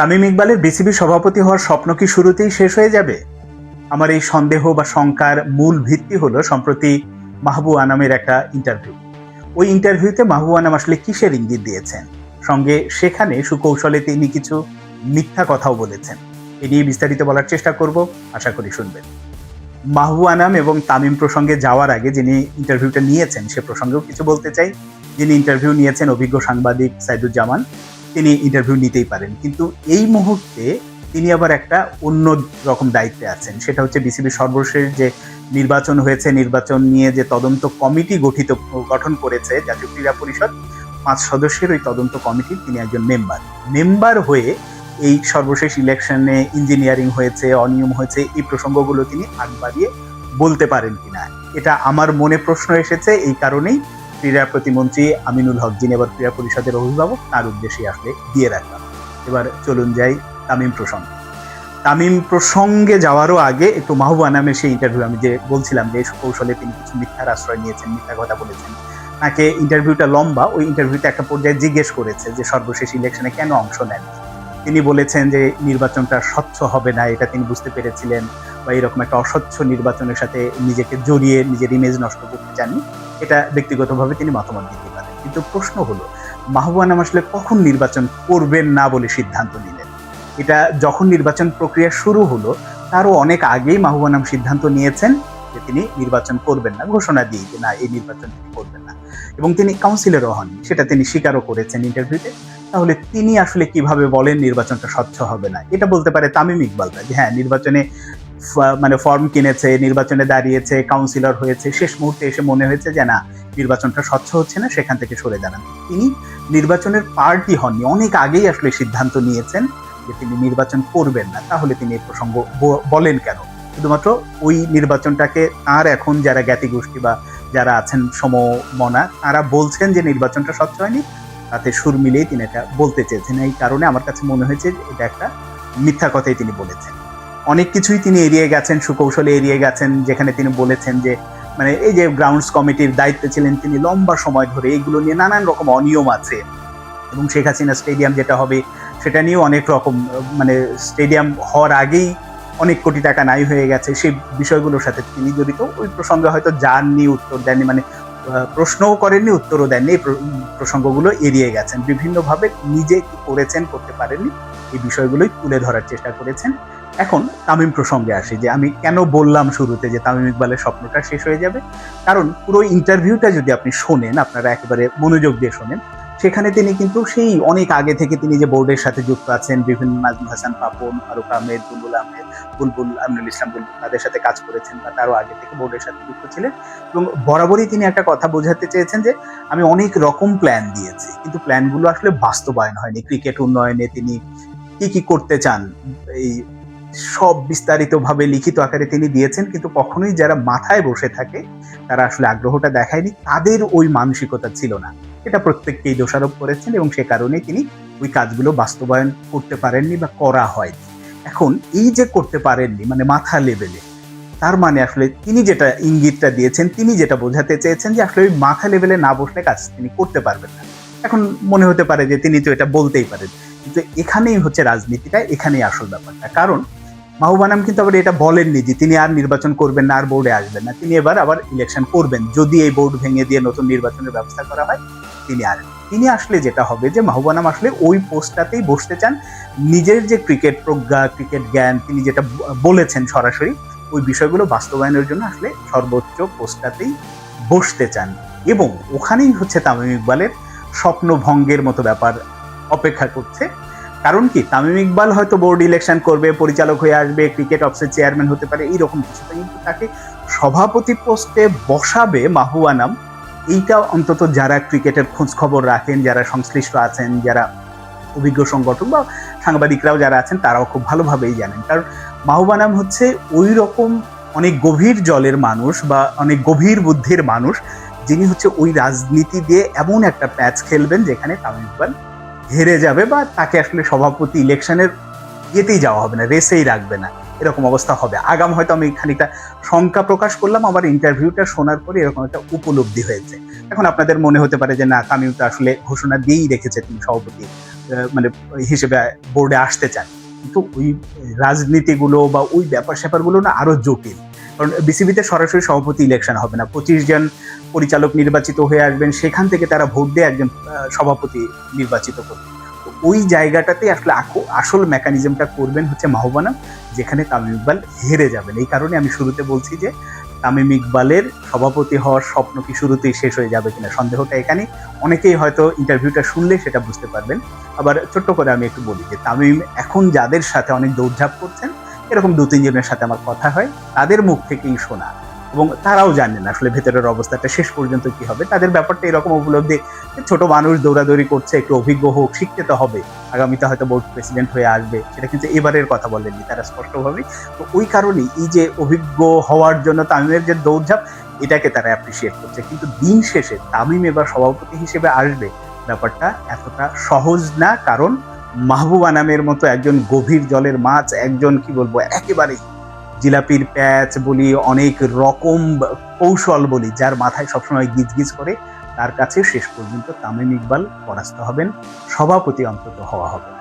তামিম ইকবালের বিসিবি সভাপতি হওয়ার স্বপ্ন কি শুরুতেই শেষ হয়ে যাবে? আমার এই সন্দেহ বা শঙ্কার মূল ভিত্তি হলো সম্প্রতি মাহবুব আনামের একটা ইন্টারভিউ। ওই ইন্টারভিউতে মাহবুব আনাম আসলে কিসের ইঙ্গিত দিয়েছেন, সঙ্গে সেখানে সুকৌশলে তিনি কিছু মিথ্যা কথাও বলেছেন। এ নিয়ে বিস্তারিত বলার চেষ্টা করব, আশা করি শুনবেন। মাহবুব আনাম এবং তামিম প্রসঙ্গে যাওয়ার আগে যিনি ইন্টারভিউটা নিয়েছেন সে প্রসঙ্গেও কিছু বলতে চাই। যিনি ইন্টারভিউ নিয়েছেন অভিজ্ঞ সাংবাদিক সাইদুজ্জামান, তিনি ইন্টারভিউ নিতেই পারেন, কিন্তু এই মুহূর্তে তিনি আবার একটা অন্য রকম দায়িত্বে আছেন। সেটা হচ্ছে বিসিবির সর্বশেষ যে নির্বাচন হয়েছে, নির্বাচন নিয়ে যে তদন্ত কমিটি গঠন করেছে জাতীয় ক্রীড়া পরিষদ, 5 সদস্যের ওই তদন্ত কমিটির তিনি একজন মেম্বার হয়ে এই সর্বশেষ ইলেকশনে ইঞ্জিনিয়ারিং হয়েছে, অনিয়ম হয়েছে, এই প্রসঙ্গগুলো তিনি আগ বাড়িয়ে বলতে পারেন কিনা, এটা আমার মনে প্রশ্ন এসেছে। এই কারণেই ক্রীড়া প্রতিমন্ত্রী আমিনুল হক, যিনি এবার ক্রীড়া পরিষদের অভিভাবক, তার উদ্দেশ্যে আসলে দিয়ে রাখলাম। এবার চলুন যাই তামিম প্রসঙ্গে। তামিম প্রসঙ্গে যাওয়ারও আগে একটু মাহবুব আনামের সেই ইন্টারভিউ, আমি যে বলছিলাম যে কৌশলে তিনি কিছু মিথ্যার আশ্রয় নিয়েছেন, মিথ্যা কথা বলেছেন। তাকে ইন্টারভিউটা লম্বা, ওই ইন্টারভিউতে একটা পর্যায়ে জিজ্ঞেস করেছে যে সর্বশেষ ইলেকশনে কেন অংশ নেন। তিনি বলেছেন যে নির্বাচনটা স্বচ্ছ হবে না, এটা তিনি বুঝতে পেরেছিলেন, বা এরকম একটা অস্বচ্ছ নির্বাচনের সাথে নিজেকে জড়িয়ে নিজের ইমেজ নষ্ট করতে চাননি। এটা ব্যক্তিগতভাবে তিনি মতামত দিতে পারেন, কিন্তু প্রশ্ন হলো মাহবুব আনাম আসলে কখন নির্বাচন করবেন না বলে সিদ্ধান্ত নিলেন? এটা যখন নির্বাচন প্রক্রিয়া শুরু হলো তারও অনেক আগেই মাহবুব আনাম সিদ্ধান্ত নিয়েছেন যে তিনি নির্বাচন করবেন না, ঘোষণা দিয়ে যে না, এই নির্বাচন তিনি করবেন না, এবং তিনি কাউন্সিলরও হননি, সেটা তিনি স্বীকারও করেছেন ইন্টারভিউতে। তাহলে তিনি আসলে কিভাবে বলেন নির্বাচনটা স্বচ্ছ হবে না? এটা বলতে পারে তামিম ইকবালরা যে হ্যাঁ, নির্বাচনে মানে ফর্ম কিনেছে, নির্বাচনে দাঁড়িয়েছে, কাউন্সিলর হয়েছে, শেষ মুহূর্তে এসে মনে হয়েছে যে না, নির্বাচনটা স্বচ্ছ হচ্ছে না, সেখান থেকে সরে দাঁড়ান। তিনি নির্বাচনের পার্টি হননি, অনেক আগেই আসলে সিদ্ধান্ত নিয়েছেন যে তিনি নির্বাচন করবেন না। তাহলে তিনি এই প্রসঙ্গ বলেন কেন? শুধুমাত্র ওই নির্বাচনটাকে তার এখন যারা জ্ঞাতি গোষ্ঠী বা যারা আছেন সমমনা, তারা বলছেন যে নির্বাচনটা স্বচ্ছ হয়নি, তাতে সুর মিলেই তিনি এটা বলতে চেয়েছেন। এই কারণে আমার কাছে মনে হয়েছে এটা একটা মিথ্যা কথাই তিনি বলেছেন। অনেক কিছুই তিনি এড়িয়ে গেছেন, সুকৌশলে এড়িয়ে গেছেন, যেখানে তিনি বলেছেন যে মানে এই যে গ্রাউন্ডস কমিটির দায়িত্বে ছিলেন তিনি লম্বা সময় ধরে, এইগুলো নিয়ে নানান রকম অনিয়ম আছে, এবং শেখ হাসিনা স্টেডিয়াম যেটা হবে সেটা নিয়েও অনেক রকম মানে স্টেডিয়াম হওয়ার আগেই অনেক কোটি টাকা নাই হয়ে গেছে, সেই বিষয়গুলোর সাথে তিনি জড়িত। ওই প্রসঙ্গে হয়তো যাননি, উত্তর দেননি, মানে প্রশ্নও করেননি, উত্তরও দেননি, এই প্রসঙ্গগুলো এড়িয়ে গেছেন। বিভিন্নভাবে নিজে কি করেছেন, করতে পারেননি, এই বিষয়গুলোই তুলে ধরার চেষ্টা করেছেন। এখন তামিম প্রসঙ্গে আসি, যে আমি কেন বললাম শুরুতে যে তামিম ইকবালের স্বপ্নটা শেষ হয়ে যাবে। কারণ পুরো ইন্টারভিউটা যদি আপনি শোনেন, আপনারা একেবারে মনোযোগ দিয়ে শোনেন, সেখানে তিনি কিন্তু সেই অনেক আগে থেকে তিনি যে বোর্ডের সাথে যুক্ত আছেন, বিভিন্ন নাজমুল হাসান পাপন, ফারুক আহমেদ, বুলবুল আমিনুল ইসলাম বুলবুল, তাদের সাথে কাজ করেছেন, বা তারও আগে থেকে বোর্ডের সাথে যুক্ত ছিলেন, এবং বরাবরই তিনি একটা কথা বোঝাতে চেয়েছেন যে আমি অনেক রকম প্ল্যান দিয়েছি, কিন্তু প্ল্যানগুলো আসলে বাস্তবায়ন হয়নি। ক্রিকেট উন্নয়নে তিনি কি কি করতে চান, এই সব বিস্তারিতভাবে লিখিত আকারে তিনি দিয়েছেন, কিন্তু কখনোই যারা মাথায় বসে থাকে তারা আসলে আগ্রহটা দেখায়নি, তাদের ওই মানসিকতা ছিল না, এটা প্রত্যেককেই দোষারোপ করেছেন, এবং সে কারণেই তিনি ওই কাজগুলো বাস্তবায়ন করতে পারেননি বা করা হয়নি। এখন এই যে করতে পারেননি মানে মাথা লেভেলে, তার মানে আসলে তিনি যেটা ইঙ্গিতটা দিয়েছেন, তিনি যেটা বোঝাতে চেয়েছেন যে আসলে ওই মাথা লেভেলে না বসলে কাজ তিনি করতে পারবেন না। এখন মনে হতে পারে যে তিনি তো এটা বলতেই পারেন, কিন্তু এখানেই হচ্ছে রাজনীতিটা, এখানেই আসল ব্যাপারটা। কারণ মাহবুব আনাম কিন্তু আবার এটা বলেননি যে তিনি আর নির্বাচন করবেন না, আর বোর্ডে আসবেন না, তিনি এবার আবার ইলেকশন করবেন যদি এই বোর্ড ভেঙে দিয়ে নতুন নির্বাচনের ব্যবস্থা করা হয়। তিনি আসলে যেটা হবে যে মাহবুব আনাম আসলে ওই পোস্টটাতেই বসতে চান, নিজের যে ক্রিকেট প্রজ্ঞা, ক্রিকেট জ্ঞান, তিনি যেটা বলেছেন সরাসরি ওই বিষয়গুলো বাস্তবায়নের জন্য আসলে সর্বোচ্চ পোস্টটাতেই বসতে চান, এবং ওখানেই হচ্ছে তামিম ইকবালের স্বপ্ন ভঙ্গের মতো ব্যাপার অপেক্ষা করছে। কারণ কি, তামিম ইকবাল হয়তো বোর্ড ইলেকশন করবে, পরিচালক হয়ে আসবে, ক্রিকেট অফিসের চেয়ারম্যান হতে পারে, এইরকম কিছু, কিন্তু তাকে সভাপতি পোস্টে বসাবে মাহবুব আনাম, এইটা অন্তত যারা ক্রিকেটের খোঁজ খবর রাখেন, যারা সংশ্লিষ্ট আছেন, যারা অভিজ্ঞ সংগঠক বা সাংবাদিকরাও যারা আছেন, তারাও খুব ভালোভাবেই জানেন। কারণ মাহবুব আনাম হচ্ছে ওই রকম অনেক গভীর জলের মানুষ বা অনেক গভীর বুদ্ধির মানুষ, যিনি হচ্ছে ওই রাজনীতি দিয়ে এমন একটা প্যাচ খেলবেন যেখানে তামিম ইকবাল হেরে যাবে, বা তাকে আসলে সভাপতি ইলেকশনের ইয়েতেই যাওয়া হবে না, রেসেই রাখবে না, এরকম অবস্থা হবে। আগাম হয়তো আমি খানিকটা শঙ্কা প্রকাশ করলাম, আমার ইন্টারভিউটা শোনার পরে এরকম একটা উপলব্ধি হয়েছে। এখন আপনাদের মনে হতে পারে যে না, তামিম তো আসলে ঘোষণা দিয়েই রেখেছে তিনি সভাপতি মানে হিসেবে বোর্ডে আসতে চান, কিন্তু ওই রাজনীতিগুলো বা ওই ব্যাপার স্যাপারগুলো না আরো জটিল। কারণ বিসিবিতে সরাসরি সভাপতি ইলেকশন হবে না, 25 জন পরিচালক নির্বাচিত হয়ে আসবেন, সেখান থেকে তারা ভোট দিয়ে একজন সভাপতি নির্বাচিত করবেন। তো ওই জায়গাটাতে আসলে আসল মেকানিজমটা করবেন হচ্ছে মাহবুব আনাম, যেখানে তামিম ইকবাল হেরে যাবেন। এই কারণে আমি শুরুতে বলছি যে তামিম ইকবালের সভাপতি হওয়ার স্বপ্ন কি শুরুতেই শেষ হয়ে যাবে কিনা, সন্দেহটা এখানে। অনেকেই হয়তো ইন্টারভিউটা শুনলে সেটা বুঝতে পারবেন। আবার ছোট্ট করে আমি একটু বলি যে তামিম এখন যাদের সাথে অনেক দৌড়ঝাঁপ করছেন, এরকম 2-3 জনের সাথে আমার কথা হয়, তাদের মুখ থেকেই শোনা, এবং তারাও জানেন আসলে ভেতরের অবস্থাটা শেষ পর্যন্ত কি হবে। তাদের ব্যাপারটা এরকম উপলব্ধি, ছোট মানুষ দৌড়াদৌড়ি করছে, একটু অভিজ্ঞ হোক, শিখতে তো হবে, আগামীতে হয়তো বোর্ড প্রেসিডেন্ট হয়ে আসবে, সেটা কিন্তু এবারের কথা বলেননি তারা স্পষ্টভাবেই। তো ওই কারণেই এই যে অভিজ্ঞ হওয়ার জন্য তামিমের যে দৌড়ঝাঁপ, এটাকে তারা অ্যাপ্রিসিয়েট করছে। কিন্তু দিন শেষে তামিম এবার সভাপতি হিসেবে আসবে, ব্যাপারটা এতটা সহজ না। কারণ মাহবুব আনামের মতো একজন গভীর জলের মাছ, একজন কি বলবো একেবারেই জিলাপির প্যাচ বলি, অনেক রকম কৌশল বলি, যার মাথায় সবসময় গিজগিজ করে, তার কাছে শেষ পর্যন্ত তামিম ইকবাল পরাস্ত হবেন, সভাপতি অন্তত হওয়া হবে না।